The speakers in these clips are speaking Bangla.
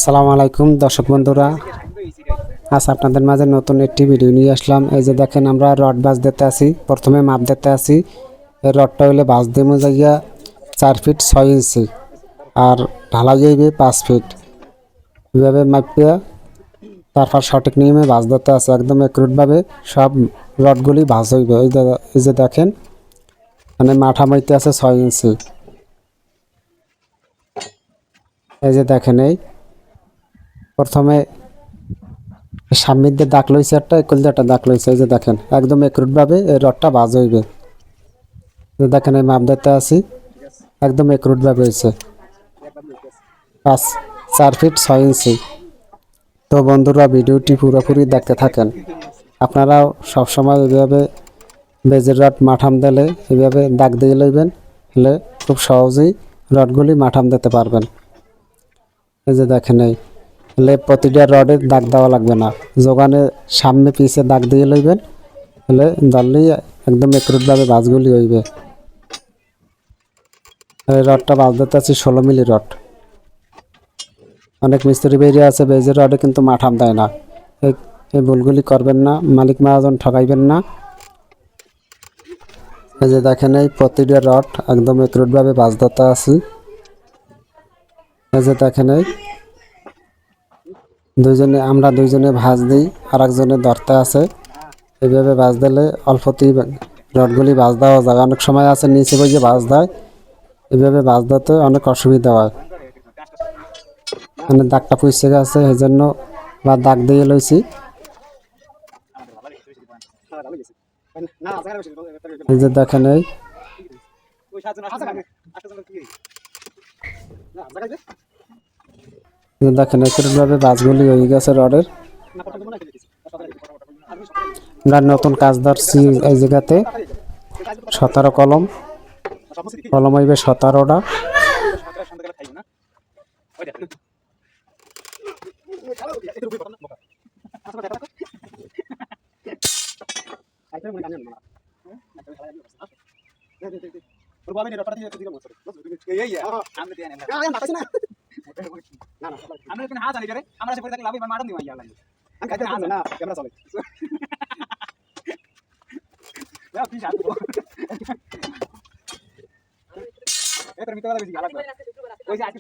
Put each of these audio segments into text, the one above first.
আসসালামু আলাইকুম দর্শক বন্ধুরা, আজ আপনাদের মাঝে নতুন একটি ভিডিও নিয়ে আসলাম। এই যে দেখেন, আমরা রড বাস দিতে আছি। প্রথমে মাপ দিতে আছি। এই রডটা হইলে বাস দেবো যাইয়া 4 ফিট 6 ইঞ্চি, আর ঢালা যাইবে 5 ফিট। এভাবে মাপিয়া তারপর সঠিক নিয়মে বাস দিতে আছে। একদম একুরেটভাবে সব রডগুলি ভাঁজ হইবে। এই যে দেখেন, মানে মাঠা মাইতে আছে 6 ইঞ্চি। এই যে দেখেন, এই প্রথমে সামনের দিয়ে দাগ লইছে একটা, একুল দিয়ে একটা দাগ লইছে। এই যে দেখেন, একদম একুরেটভাবে এই রডটা ভাঁজ হইবে। দেখেন, এই মাপ দিতে আছি, একদম একুরেটভাবে হয়েছে 4 ফিট 6 ইঞ্চি। তো বন্ধুরা, ভিডিওটি পুরোপুরি দেখতে থাকেন। আপনারাও সবসময় এইভাবে বেজের রড মাঠাম দিলে এইভাবে দাগ দিয়ে লইবেন, হলে খুব সহজেই রডগুলি মাঠাম দিতে পারবেন। এই যে দেখেন, এই প্রতিটা রডের দাগ দেওয়া লাগবে না, যোগানে সামনে পিছে দাগ দিয়ে লইবেন, হলে ধরলেই একদম একুরেটভাবে বাসগুলি হইবে। এই রডটা বাস দিতে আছি 16 মিলি রড। অনেক মিস্ত্রি বেরিয়ে আছে বেজের রডে কিন্তু মাঠাম দেয় না। এই ভুলগুলি করবেন না, মালিক মহাজন ঠকাইবেন না। এই যে দেখেন, এই প্রতিটা রড একদম একুরেটভাবে বাস দিতে আছি। এই যে দেখেন, এই আমরা দুইজনে ভাঁজ দিই, আর একজনে ধরতে আছে। এইভাবে ভাঁজ দিলে অল্পতেই রডগুলি ভাঁজ দেওয়া যায়। অনেক সময় আছে নিচে বইয়ে ভাঁজ দেয়, এইভাবে ভাঁজ দিতে অনেক অসুবিধা হয়। মানে দাগটা পুষে গেছে, এই জন্য বা দাগ দিয়ে লইছি। এই যে দেখেন, এই দেখেন একুরেটভাবে বাসগুলি হয়ে গেছে রডের। আমরা নতুন কাজ ধরছি এই জায়গাতে। 17 কলম হইবে 17টা।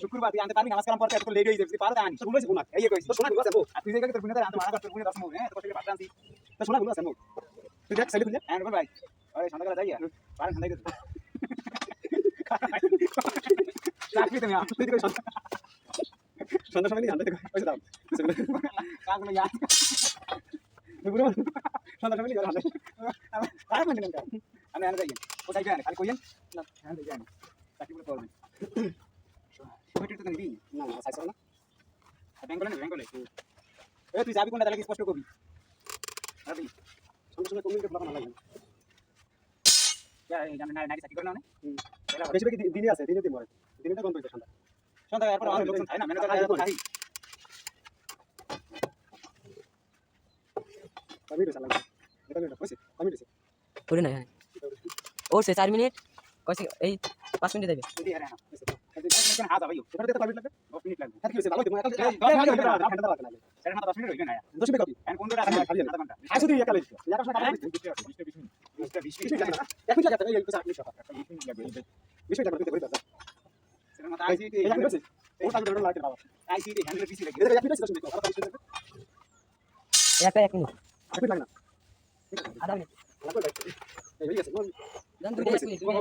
শুক্রবার আনতে পারবি, নামাজ কালাম পড়তে এত লেট হয়ে যাবে, পারো আনি তো বলেছি না, এই কইছিস তো শোনা গুলো আছে আর তুই জায়গা তোর বিনা আনতে মারা করতে বুনে 10 মিনিট, হ্যাঁ তো থেকে পাঁচটা আনছি তো শোনা গুলো আছে মো তুই দেখ সাইড বুঝে এন্ড ভাই আরে সন্ধ্যা যাইয়া পারেন খান্দাই দে চাকরি তুমি আম তুই সন্ধ্যা সময় নিয়ে আনতে পয়সা দাও কাগুলো ইয়া বুড়ো সন্ধ্যা সময় নিয়ে আনতে আর মানে না আমি আনতে যাই ও সাইড আনে খালি কইেন না আনতে যাই চাকরি করে করবেন কমিটি তো নিবি না না সাইজ না বেঙ্গলে এ তুই যাবি কোনটা তাহলে কি স্পষ্ট করবি আবি সঙ্গে সঙ্গে কমিটি ব্লক না লাগে এই জানেন না নাকি চাকরি করে না বেশি বেশি দিনই আছে দিনে দিন মরে দিনেটা বন্ধ হইছে সন্ধ্যা এরপর আর লোকজন থাকে না মেনে তো খাই আমি রে সালাম এটা এটা কইছে আমি রে করে না হ্যাঁ ওর সে 4 মিনিট কইছে এই 5 মিনিট দেবে যদি আরে না এখন হাত আবাইও এটা দিতে পারবি লাগবে 10 মিনিট লাগবে ঠিক আছে ভালো তুমি 10 মিনিট ঠান্ডা লাগবে না সেটা না 10 মিনিট হইবে না 10 মিনিট কপি এন্ড কোন দুটো খালি আধা ঘন্টা আইসো তুই একা লাগবে একা সময় কাটা 20 মিনিট লাগবে না এক মিনিট লাগবে এই 8 মিনিট লাগবে 20 মিনিট লাগবে 20 মিনিট লাগবে বলি দাদা সেটা মত আইসি তে এক মিনিট ও তাকে ধরে লাগতে বাবা আইসি তে 100 পিসি লাগবে এটা এক মিনিট 10 মিনিট আর 20 মিনিট লাগবে একটা 1 মিনিট এক মিনিট লাগে না আধা মিনিট লাগবে এই হয়ে গেছে জান 2 মিনিট